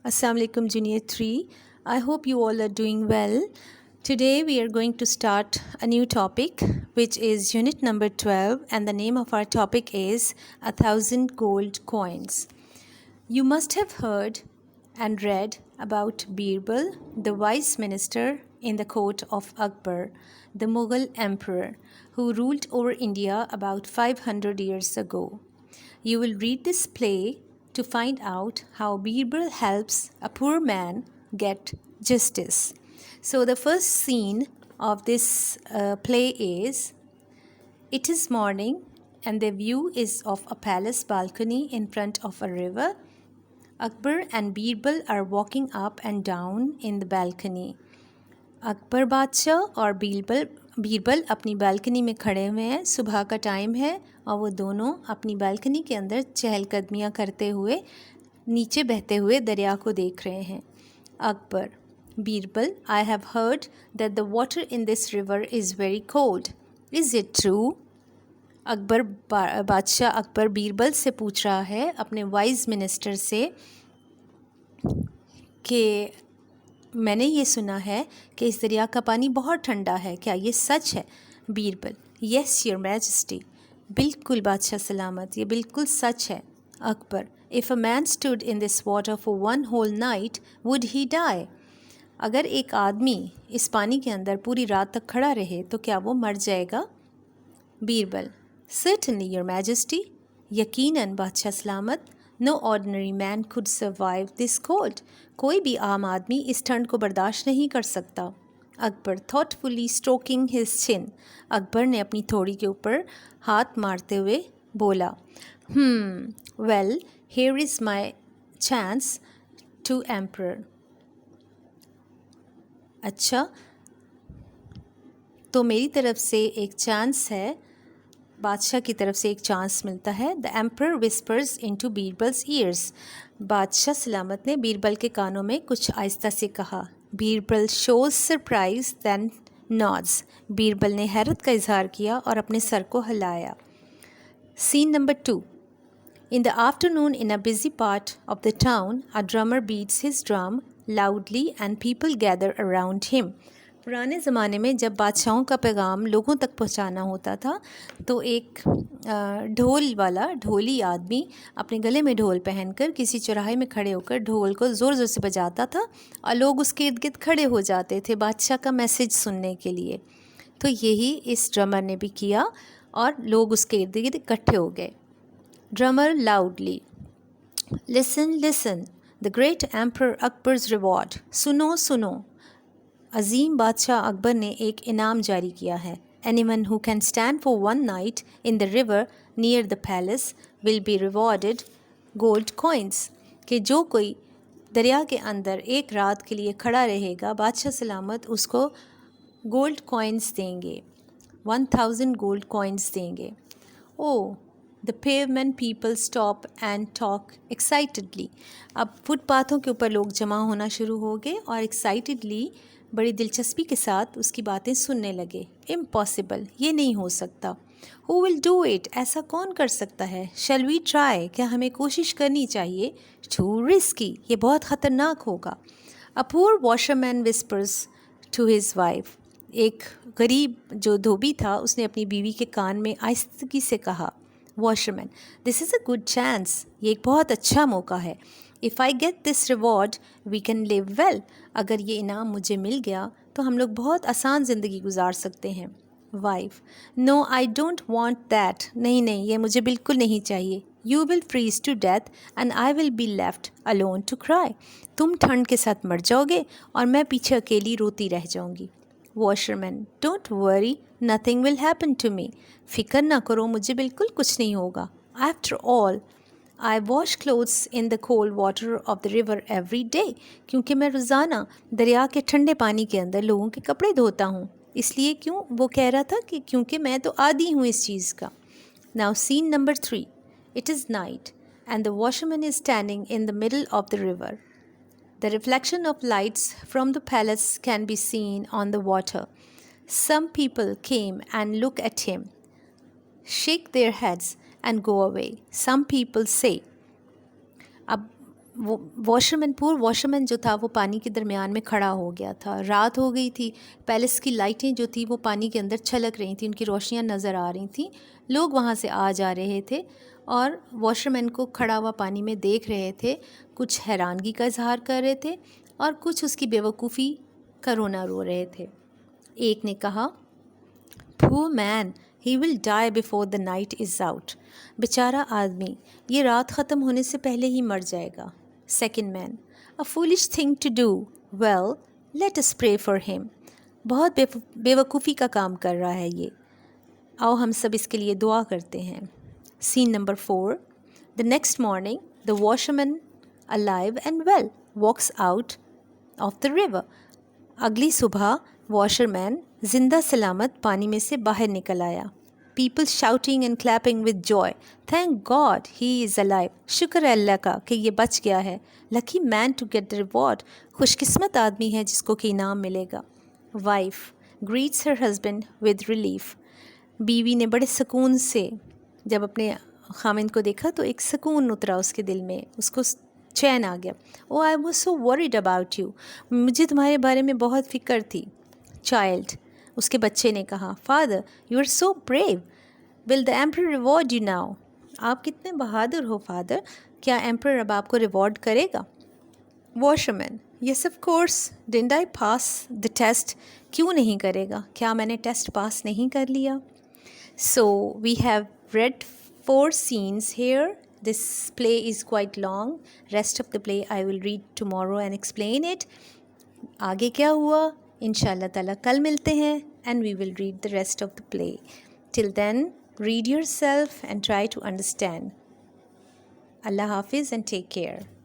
Assalamu alaikum Junior 3. I hope you all are doing well. Today we are going to start a new topic which is unit number 12, and the name of our topic is 1,000 gold coins. You must have heard and read about Birbal, the wise minister in the court of Akbar, the Mughal emperor who ruled over India about 500 years ago. You will read this play to find out how Birbal helps a poor man get justice. So the first scene of this play is, it is morning and the view is of a palace balcony in front of a river. Akbar and Birbal are walking up and down in the balcony. Akbar बादशाह और बीरबल अपनी balcony में खड़े हुए हैं. सुबह का time है और वो दोनों अपनी बालकनी के अंदर चहलकदमियाँ करते हुए नीचे बहते हुए दरिया को देख रहे हैं. Akbar: Birbal, I have heard that the water in this river is very cold. Is it true? बादशाह अकबर बीरबल से पूछ रहा है, अपने वाइज मिनिस्टर से, कि मैंने ये सुना है कि इस दरिया का पानी बहुत ठंडा है, क्या ये सच है? Birbal: yes your majesty. बिल्कुल बादशाह सलामत, ये बिल्कुल सच है. Akbar: if a man stood in this water for one whole night would he die? अगर एक आदमी इस पानी के अंदर पूरी रात तक खड़ा रहे तो क्या वो मर जाएगा? Birbal: certainly your majesty. यकीनन बादशाह सलामत. No ordinary man could survive this cold. कोई भी आम आदमी इस ठंड को बर्दाश्त नहीं कर सकता. Akbar thoughtfully stroking his chin. Akbar ने अपनी थोड़ी के ऊपर हाथ मारते हुए बोला, well here is my chance to emperor. अच्छा, तो मेरी तरफ से एक चांस है, बादशाह की तरफ से एक चांस मिलता है. The emperor whispers into Birbal's years. बादशाह सलामत ने बीरबल के कानों में कुछ आहिस्ता से कहा. Birbal shows surprise then nods. Birbal ने हैरत का इजहार किया और अपने सर को हिलाया. Scene number 2. In the afternoon, in a busy part of the town, a drummer beats his drum loudly and people gather around him. पुराने ज़माने में जब बादशाहों का पैगाम लोगों तक पहुंचाना होता था तो एक ढोली आदमी अपने गले में ढोल पहनकर किसी चौराहे में खड़े होकर ढोल को ज़ोर ज़ोर से बजाता था और लोग उसके इर्द गिर्द खड़े हो जाते थे बादशाह का मैसेज सुनने के लिए. तो यही इस ड्रमर ने भी किया और लोग उसके इर्द गिर्द इकट्ठे हो गए. Drummer loudly: listen listen, the great emperor Akbar's reward. सुनो सुनो, अजीम बादशाह अकबर ने एक इनाम जारी किया है. Anyone who can stand for one night in the river near the palace will be rewarded gold coins. कि जो कोई दरिया के अंदर एक रात के लिए खड़ा रहेगा, बादशाह सलामत उसको गोल्ड कॉइन्स देंगे, 1,000 गोल्ड कॉइन्स देंगे. Oh the pavement people stop and talk excitedly. अब फुटपाथों के ऊपर लोग जमा होना शुरू हो गए और एक्साइटेडली, बड़ी दिलचस्पी के साथ उसकी बातें सुनने लगे. इम्पॉसिबल, ये नहीं हो सकता. हु विल डू इट, ऐसा कौन कर सकता है? शैल वी ट्राई, क्या हमें कोशिश करनी चाहिए? टू रिस्की, ये बहुत ख़तरनाक होगा. A poor washerman whispers to his wife. एक गरीब जो धोबी था उसने अपनी बीवी के कान में आहिस्तगी से कहा. Washerman: this is a good chance, ये एक बहुत अच्छा मौका है. If I get this reward we can live well. अगर ये इनाम मुझे मिल गया तो हम लोग बहुत आसान ज़िंदगी गुजार सकते हैं. Wife: no I don't want that. नहीं नहीं, ये मुझे बिल्कुल नहीं चाहिए. You will freeze to death and I will be left alone to cry. तुम ठंड के साथ मर जाओगे और मैं पीछे अकेली रोती रह जाऊंगी. Washerman: don't worry, nothing will happen to me. फ़िक्र ना करो, मुझे बिल्कुल कुछ नहीं होगा. After all I wash clothes in the cold water of the river every day. क्योंकि मैं रोज़ाना दरिया के ठंडे पानी के अंदर लोगों के कपड़े धोता हूँ. इसलिए क्यों? वो कह रहा था कि क्योंकि मैं तो आदी हूँ इस चीज़ का. Now scene number 3. It is night and the washerman is standing in the middle of the river. The reflection of lights from the palace can be seen on the water. Some people came and look at him, shake their heads and go away. Some people say. अब وہ washermen جو تھا وہ پانی کے درمیان میں کھڑا ہو گیا تھا. رات ہو گئی تھی. پیلس کی لائٹیں جو تھی وہ پانی کے اندر چھلک رہی تھیں, ان کی روشنیاں نظر آ رہی تھیں. لوگ وہاں سے آ جا رہے تھے اور واشرمین کو کھڑا ہوا پانی میں دیکھ رہے تھے. کچھ حیرانگی کا اظہار کر رہے تھے اور کچھ اس کی بیوقوفی کا رونا رو رہے تھے. ایک نے کہا, "Poor man, he will die before the night is out." بیچارہ آدمی, یہ رات ختم ہونے سے پہلے ہی مر جائے گا. Second man, "A foolish thing to do. Well, let us pray for him." بہت بیوقوفی کا کام کر رہا ہے یہ, آؤ ہم سب اس کے لیے دعا کرتے ہیں. Scene number 4. The next morning, the washerman, alive and well, walks out of the river. اگلی صبح واشرمین زندہ سلامت پانی میں سے باہر نکل آیا. People shouting and clapping with joy. Thank God he is alive. شکر ہے اللہ کا کہ یہ بچ گیا ہے. Lucky man to get the reward. خوش قسمت آدمی ہے جس کو کہ انعام ملے گا. Wife greets her husband with relief. بیوی نے بڑے سکون سے جب اپنے خامند کو دیکھا تو ایک سکون اترا اس کے دل میں, اس کو چین آ گیا. Oh, I was so worried about you. مجھے تمہارے بارے میں بہت فکر تھی. Child, اس کے بچے نے کہا, Father, you are so brave. Will the emperor reward you now? آپ کتنے بہادر ہو فادر, کیا ایمپرر اب آپ کو ریوارڈ کرے گا؟ Washerman, yes of course. Didn't I pass the test? کیوں نہیں کرے گا, کیا میں نے ٹیسٹ پاس نہیں کر لیا؟ So we have read 4 scenes here. This play is quite long. Rest of the play I will read tomorrow and explain it. آگے کیا ہوا انشاءاللہ تعالیٰ کل ملتے ہیں and we will read the rest of the play. Till then, read yourself and try to understand. Allah Hafiz and take care.